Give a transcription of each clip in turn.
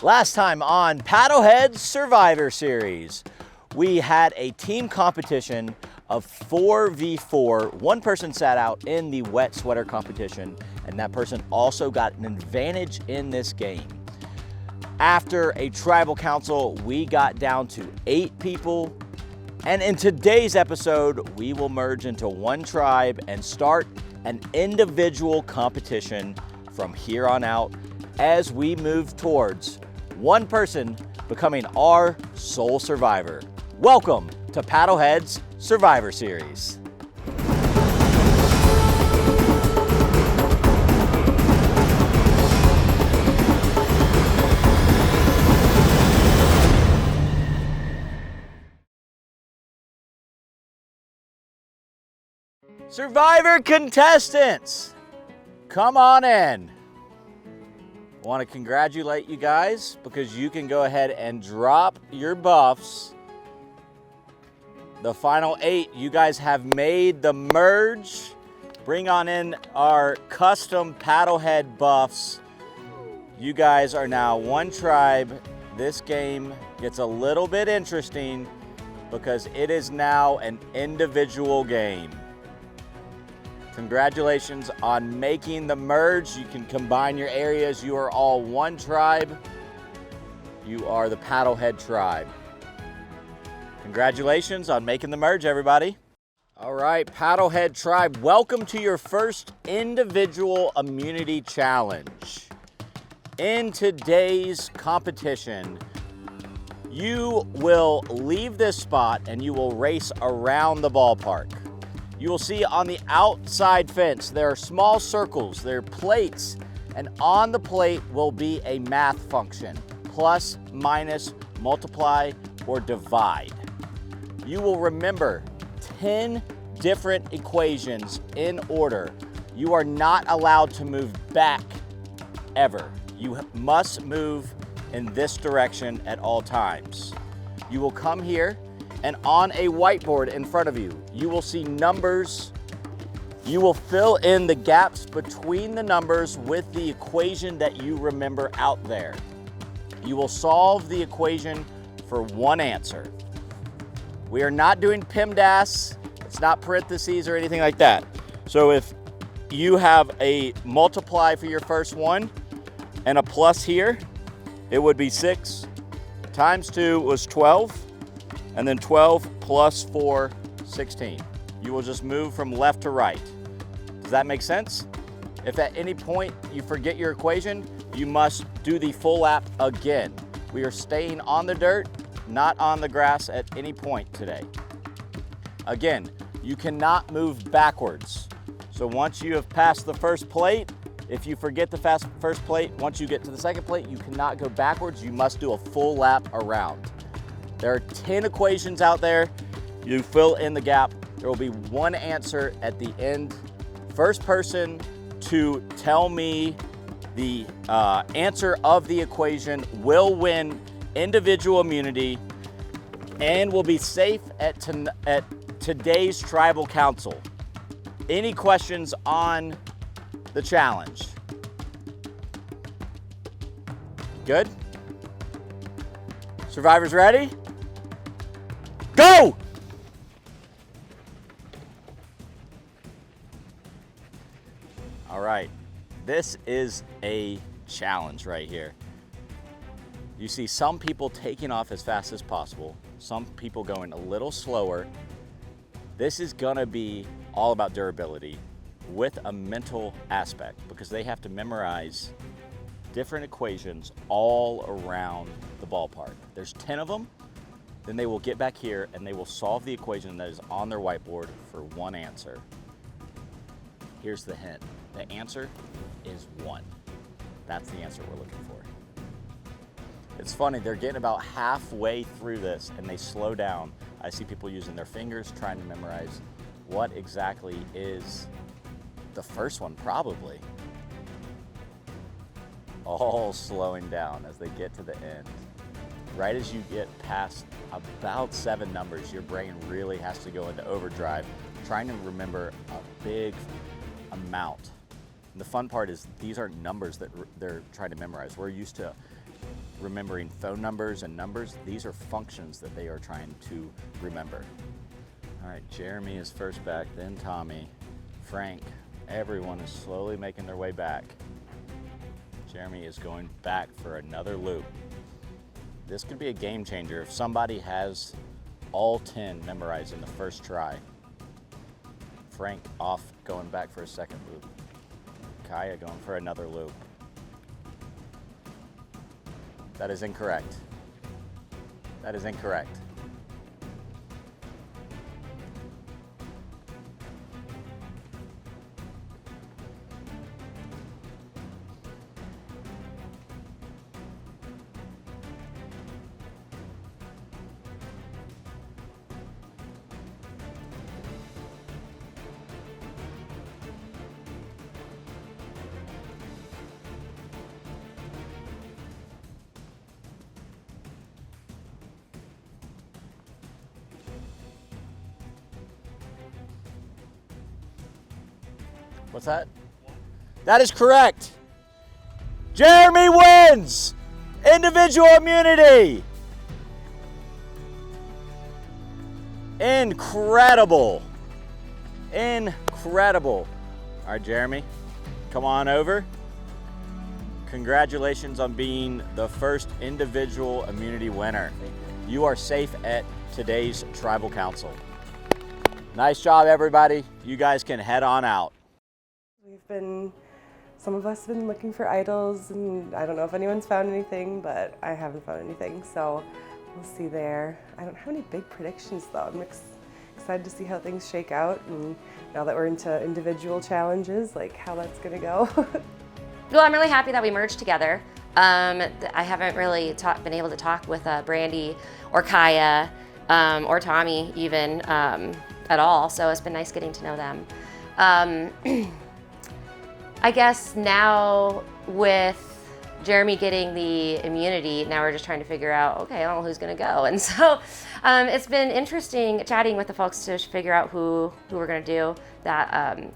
Last time on PaddleHeads Survivor Series, we had a team competition of 4v4. One person sat out in the wet sweater competition, and that person also got an advantage in this game. After a tribal council, we got down to 8 people. And in today's episode, we will merge into one tribe and start an individual competition from here on out as we move towards one person becoming our sole survivor. Welcome to PaddleHeads Survivor Series. Survivor contestants, come on in. I want to congratulate you guys because you can go ahead and drop your buffs. The final 8, you guys have made the merge. Bring on in our custom paddlehead buffs. You guys are now one tribe. This game gets a little bit interesting because it is now an individual game. Congratulations on making the merge. You can combine your areas. You are all one tribe. You are the Paddlehead tribe. Congratulations on making the merge, everybody. All right, Paddlehead tribe, welcome to your first individual immunity challenge. In today's competition, you will leave this spot and you will race around the ballpark. You will see on the outside fence, there are small circles, there are plates, and on the plate will be a math function, plus, minus, multiply, or divide. You will remember 10 different equations in order. You are not allowed to move back ever. You must move in this direction at all times. You will come here, and on a whiteboard in front of you, you will see numbers. You will fill in the gaps between the numbers with the equation that you remember out there. You will solve the equation for one answer. We are not doing PEMDAS. It's not parentheses or anything like that. So if you have a multiply for your first one and a plus here, it would be 6 times 2 was 12. And then 12 plus 4, 16. You will just move from left to right. Does that make sense? If at any point you forget your equation, you must do the full lap again. We are staying on the dirt, not on the grass at any point today. Again, you cannot move backwards. So once you have passed the first plate, if you forget the first plate, once you get to the second plate, you cannot go backwards. You must do a full lap around. There are 10 equations out there. You fill in the gap. There will be one answer at the end. First person to tell me the answer of the equation will win individual immunity and will be safe at today's tribal council. Any questions on the challenge? Good? Survivors ready? Go! All right, this is a challenge right here. You see some people taking off as fast as possible, some people going a little slower. This is gonna be all about durability with a mental aspect because they have to memorize different equations all around the ballpark. There's 10 of them. Then they will get back here and they will solve the equation that is on their whiteboard for one answer. Here's the hint. The answer is 1. That's the answer we're looking for. It's funny, they're getting about halfway through this and they slow down. I see people using their fingers trying to memorize what exactly is the first one, probably. All slowing down as they get to the end. Right as you get past about 7 numbers, your brain really has to go into overdrive, trying to remember a big amount. And the fun part is these aren't numbers that they're trying to memorize. We're used to remembering phone numbers and numbers. These are functions that they are trying to remember. All right, Jeremy is first back, then Tommy, Frank. Everyone is slowly making their way back. Jeremy is going back for another loop. This could be a game changer if somebody has all 10 memorized in the first try. Frank off, going back for a second loop. Kaya going for another loop. That is incorrect. That is incorrect. What's that? That is correct. Jeremy wins individual immunity. Incredible. Incredible. All right, Jeremy, come on over. Congratulations on being the first individual immunity winner. You are safe at today's tribal council. Nice job, everybody. You guys can head on out. Some of us have been looking for idols, and I don't know if anyone's found anything, but I haven't found anything, so we'll see there. I don't have any big predictions though. I'm excited to see how things shake out, and now that we're into individual challenges, like how that's gonna go. Well, I'm really happy that we merged together. I haven't really been able to talk with Brandy or Kaya or Tommy even at all, so it's been nice getting to know them. I guess now with Jeremy getting the immunity, now we're just trying to figure out, okay, I don't know who's gonna go. And so it's been interesting chatting with the folks to figure out who we're gonna do. I'm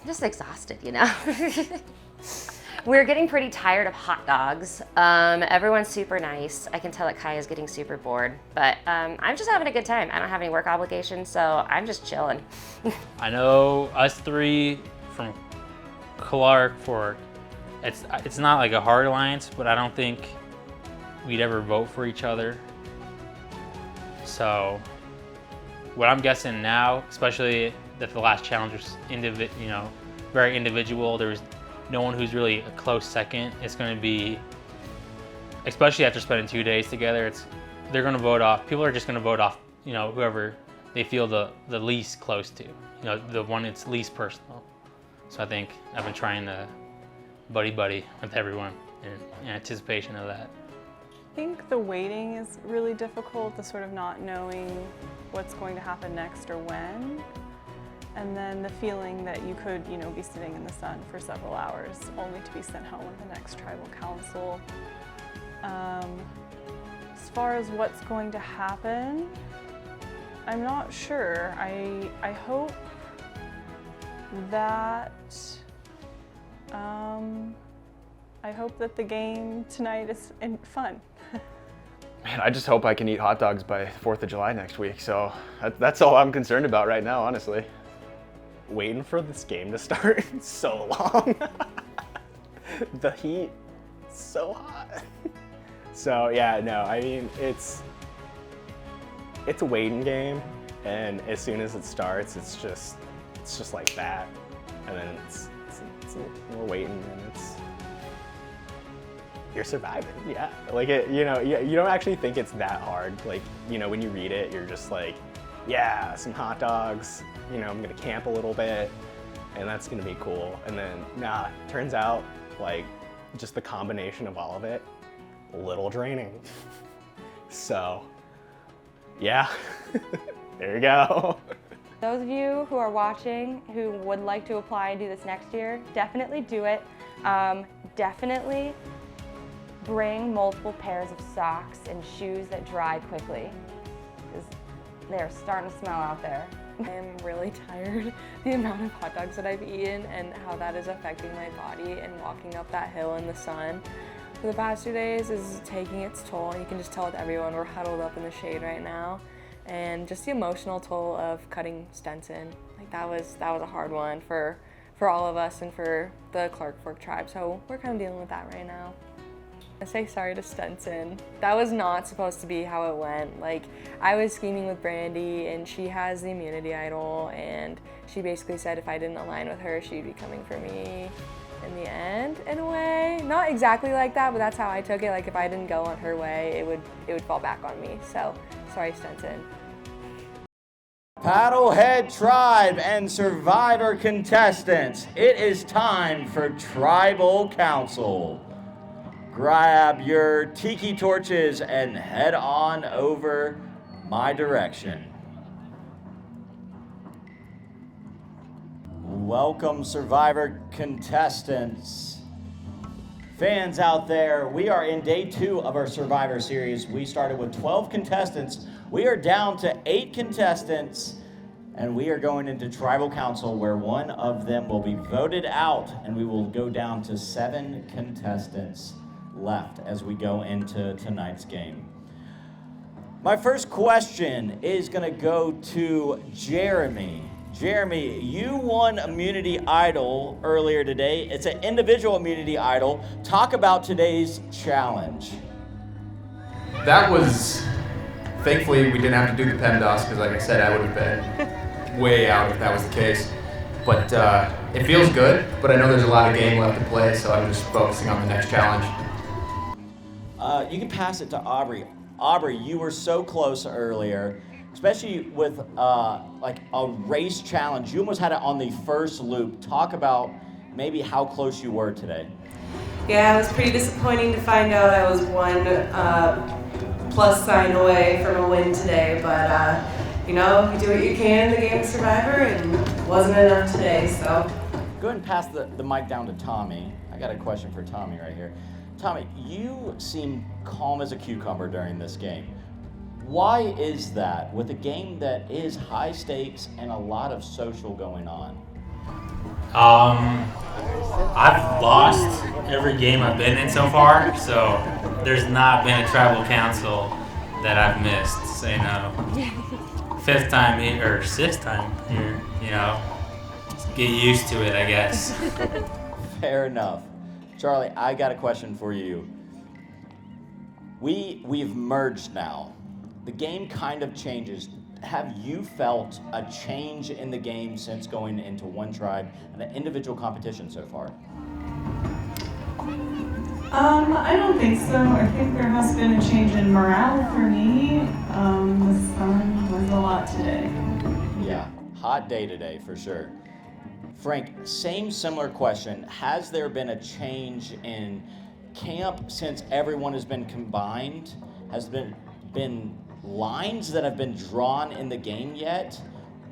just exhausted, you know? We're getting pretty tired of hot dogs. Everyone's super nice. I can tell that Kaya's getting super bored, but I'm just having a good time. I don't have any work obligations, so I'm just chilling. I know us three from Clark it's not like a hard alliance, but I don't think we'd ever vote for each other. So what I'm guessing now, especially that the last challenge was very individual, there was no one who's really a close second. It's going to be, especially after spending 2 days together, they're going to vote off. People are just going to vote off, whoever they feel the least close to, the one that's least personal. So I think I've been trying to buddy with everyone in anticipation of that. I think the waiting is really difficult, the sort of not knowing what's going to happen next or when. And then the feeling that you could, be sitting in the sun for several hours only to be sent home with the next tribal council. As far as what's going to happen, I'm not sure. I hope that the game tonight is fun. Man, I just hope I can eat hot dogs by 4th of July next week. So that's all I'm concerned about right now, honestly. Waiting for this game to start so long. The heat, so hot. So yeah, no, I mean, it's a waiting game, and as soon as it starts, it's just like that, and then we're waiting, and you're surviving. Yeah, like you don't actually think it's that hard. Like, when you read it, you're just like, yeah, some hot dogs, I'm gonna camp a little bit, and that's gonna be cool. And then, nah, turns out, like, just the combination of all of it, a little draining. So, yeah, there you go. Those of you who are watching who would like to apply and do this next year, definitely do it. Definitely bring multiple pairs of socks and shoes that dry quickly, because they're starting to smell out there. I'm really tired. The amount of hot dogs that I've eaten and how that is affecting my body and walking up that hill in the sun. for the past 2 days is taking its toll. You can just tell with everyone, we're huddled up in the shade right now. And just the emotional toll of cutting Stenson. Like that was a hard one for all of us and for the Clark Fork tribe. So we're kind of dealing with that right now. I say sorry to Stenson. That was not supposed to be how it went. Like, I was scheming with Brandy, and she has the immunity idol, and she basically said if I didn't align with her, she'd be coming for me in the end, in a way. Not exactly like that, but that's how I took it. Like, if I didn't go on her way, it would fall back on me. So, sorry, Stenson. Paddlehead Tribe and Survivor contestants, it is time for Tribal Council. Grab your tiki torches and head on over my direction. Welcome, Survivor contestants. Fans out there, we are in day 2 of our Survivor Series. We started with 12 contestants. We are down to 8 contestants, and we are going into Tribal Council where one of them will be voted out, and we will go down to 7 contestants left as we go into tonight's game. My first question is going to go to Jeremy. Jeremy, you won Immunity Idol earlier today. It's an individual Immunity Idol. Talk about today's challenge. That was, thankfully we didn't have to do the PEMDAS because like I said, I would have been way out if that was the case. But it feels good, but I know there's a lot of game left to play, so I'm just focusing on the next challenge. You can pass it to Aubrey. Aubrey, you were so close earlier, especially with like a race challenge. You almost had it on the first loop. Talk about maybe how close you were today. Yeah, it was pretty disappointing to find out I was one plus sign away from a win today, but you know, you do what you can in the game of Survivor, and it wasn't enough today, so. Go ahead and pass the mic down to Tommy. I got a question for Tommy right here. Tommy, you seem calm as a cucumber during this game. Why is that with a game that is high stakes and a lot of social going on? I've lost every game I've been in so far, so there's not been a tribal council that I've missed. So, you know, 5th time here, or 6th time here, you know, just get used to it, I guess. Fair enough. Charlie, I got a question for you. We've merged now. The game kind of changes. Have you felt a change in the game since going into one tribe and an individual competition so far? I don't think so. I think there has been a change in morale for me. The sun was a lot today. Yeah, hot day today for sure. Frank, similar question. Has there been a change in camp since everyone has been combined? Has there been lines that have been drawn in the game yet?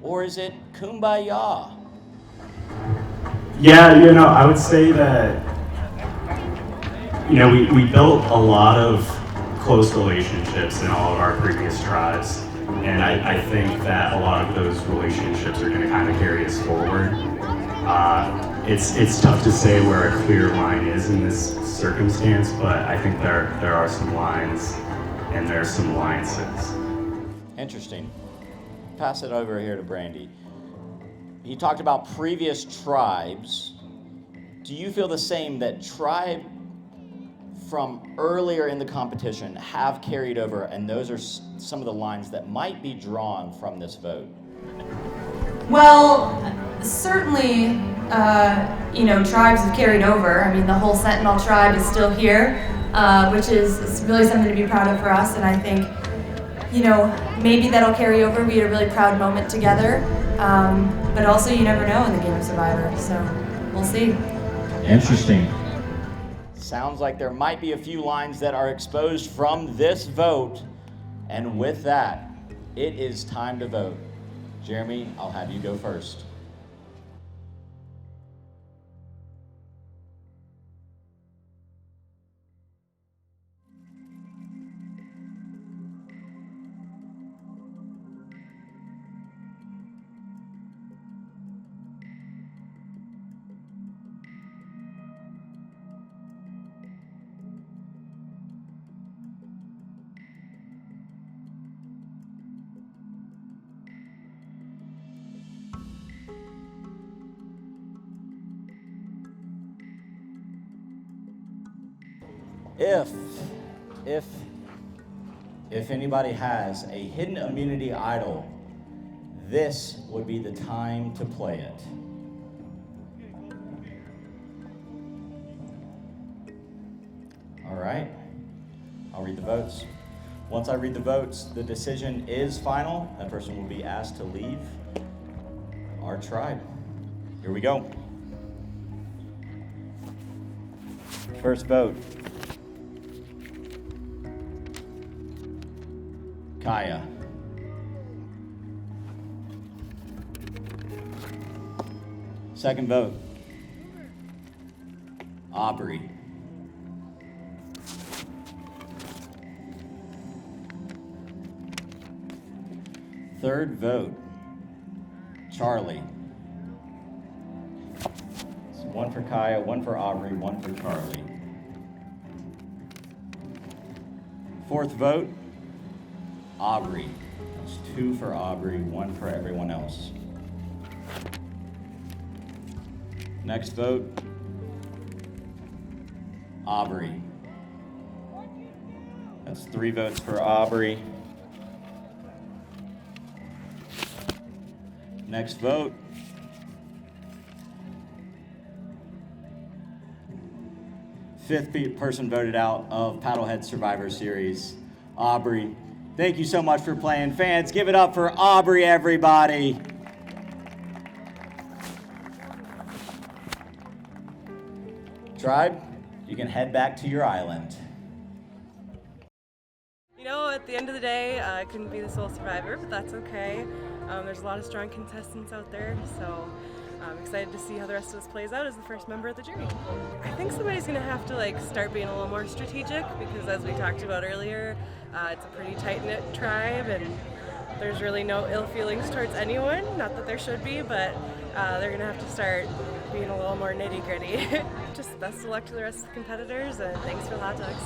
Or is it kumbaya? Yeah, you know, I would say that, you know, we built a lot of close relationships in all of our previous tribes. And I think that a lot of those relationships are going to kind of carry us forward. It's tough to say where a clear line is in this circumstance, but I think there are some lines and there are some alliances. Interesting. Pass it over here to Brandy. He talked about previous tribes. Do you feel the same, that tribe from earlier in the competition have carried over, and those are some of the lines that might be drawn from this vote? Well, certainly, you know, tribes have carried over. I mean, the whole Sentinel tribe is still here, which is really something to be proud of for us. And I think, you know, maybe that'll carry over. We had a really proud moment together. But also, you never know in the game of Survivor. So we'll see. Interesting. Sounds like there might be a few lines that are exposed from this vote. And with that, it is time to vote. Jeremy, I'll have you go first. If anybody has a hidden immunity idol, this would be the time to play it. All right, I'll read the votes. Once I read the votes, the decision is final. That person will be asked to leave our tribe. Here we go. First vote. Kaya. Second vote. Aubrey. Third vote. Charlie. So one for Kaya, one for Aubrey, one for Charlie. Fourth vote. Aubrey. That's 2 for Aubrey, 1 for everyone else. Next vote, Aubrey. That's 3 votes for Aubrey. Next vote, fifth person voted out of PaddleHeads Survivor Series, Aubrey. Thank you so much for playing. Fans, give it up for Aubrey, everybody. Tribe, you can head back to your island. You know, at the end of the day, I couldn't be the sole survivor, but that's okay. There's a lot of strong contestants out there, so I'm excited to see how the rest of this plays out as the first member of the jury. I think somebody's gonna have to start being a little more strategic, because as we talked about earlier, it's a pretty tight-knit tribe, and there's really no ill feelings towards anyone. Not that there should be, but they're gonna have to start being a little more nitty-gritty. Just best of luck to the rest of the competitors, and thanks for the hot dogs.